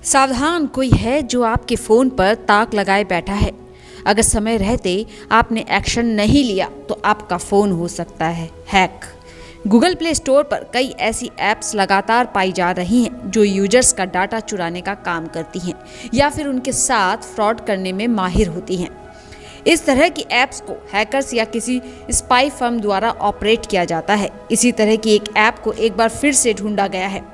सावधान, कोई है जो आपके फोन पर ताक लगाए बैठा है। अगर समय रहते आपने एक्शन नहीं लिया तो आपका फोन हो सकता है हैक। गूगल प्ले स्टोर पर कई ऐसी ऐप्स लगातार पाई जा रही हैं जो यूजर्स का डाटा चुराने का काम करती हैं या फिर उनके साथ फ्रॉड करने में माहिर होती हैं। इस तरह की ऐप्स को हैकर्स या किसी स्पाई फर्म द्वारा ऑपरेट किया जाता है। इसी तरह की एक ऐप को एक बार फिर से ढूंढा गया है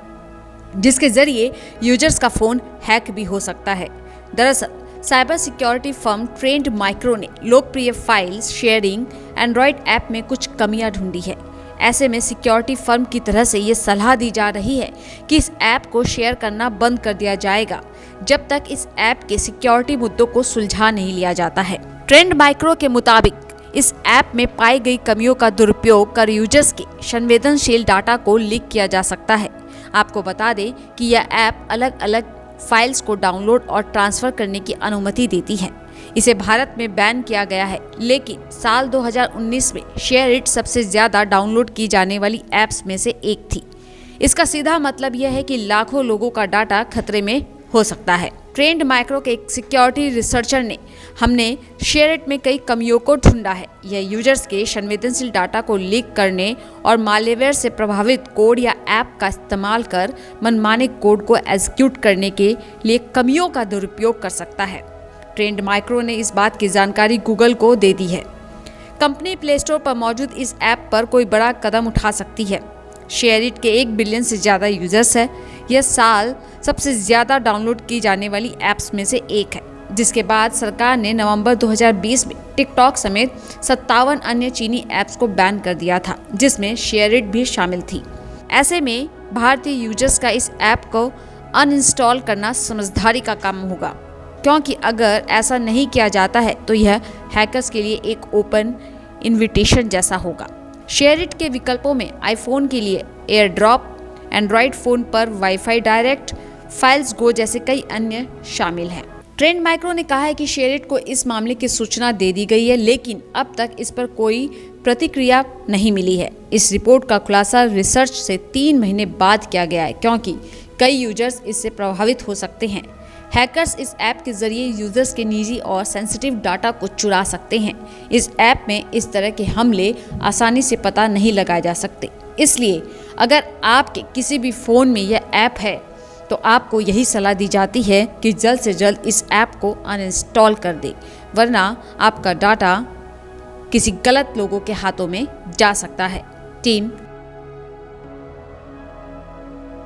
जिसके जरिए यूजर्स का फोन हैक भी हो सकता है। दरअसल cyber security firm trend micro ने लोकप्रिय फाइल शेयरिंग एंड्रॉयड ऐप में कुछ कमियां ढूंढी है। ऐसे में सिक्योरिटी फर्म की तरह से ये सलाह दी जा रही है कि इस ऐप को शेयर करना बंद कर दिया जाएगा जब तक इस ऐप के सिक्योरिटी मुद्दों को सुलझा नहीं लिया जाता है। ट्रेंड माइक्रो के मुताबिक इस ऐप में पाई गई कमियों का दुरुपयोग कर यूजर्स के संवेदनशील डाटा को लीक किया जा सकता है। आपको बता दें कि यह ऐप अलग अलग फाइल्स को डाउनलोड और ट्रांसफर करने की अनुमति देती है। इसे भारत में बैन किया गया है, लेकिन साल 2019 में शेयरइट सबसे ज्यादा डाउनलोड की जाने वाली ऐप्स में से एक थी। इसका सीधा मतलब यह है कि लाखों लोगों का डाटा खतरे में हो सकता है। ट्रेंड माइक्रो के एक सिक्योरिटी रिसर्चर ने हमने शेयरइट में कई कमियों को ढूंढा है। यह यूजर्स के संवेदनशील डाटा को लीक करने और मालवेयर से प्रभावित कोड या ऐप का इस्तेमाल कर मनमाने कोड को एग्जीक्यूट करने के लिए कमियों का दुरुपयोग कर सकता है। ट्रेंड माइक्रो ने इस बात की जानकारी गूगल को दे दी है। कंपनी प्ले स्टोर पर मौजूद इस ऐप पर कोई बड़ा कदम उठा सकती है। शेयरइट के 1 बिलियन से ज़्यादा यूजर्स है। यह साल सबसे ज़्यादा डाउनलोड की जाने वाली ऐप्स में से एक है, जिसके बाद सरकार ने नवंबर 2020 में टिकटॉक समेत 57 अन्य चीनी ऐप्स को बैन कर दिया था, जिसमें शेयरइट भी शामिल थी। ऐसे में भारतीय यूजर्स का इस ऐप को अनइंस्टॉल करना समझदारी का काम होगा, क्योंकि अगर ऐसा नहीं किया जाता है तो यह हैकर्स के लिए एक ओपन इनविटेशन जैसा होगा। शेयरइट के विकल्पों में आईफोन के लिए एयर ड्रॉप, एंड्रॉयड फोन पर वाईफाई डायरेक्ट, फाइल्स गो जैसे कई अन्य शामिल हैं। ट्रेंड माइक्रो ने कहा है कि शेयरइट को इस मामले की सूचना दे दी गई है, लेकिन अब तक इस पर कोई प्रतिक्रिया नहीं मिली है। इस रिपोर्ट का खुलासा रिसर्च से 3 महीने बाद किया गया है, क्योंकि कई यूजर्स इससे प्रभावित हो सकते हैं। हैकर्स इस ऐप के जरिए यूजर्स के निजी और सेंसिटिव डाटा को चुरा सकते हैं। इस ऐप में इस तरह के हमले आसानी से पता नहीं लगाए जा सकते। इसलिए अगर आपके किसी भी फ़ोन में यह ऐप है तो आपको यही सलाह दी जाती है कि जल्द से जल्द इस ऐप को अनइंस्टॉल कर दें, वरना आपका डाटा किसी गलत लोगों के हाथों में जा सकता है। टीम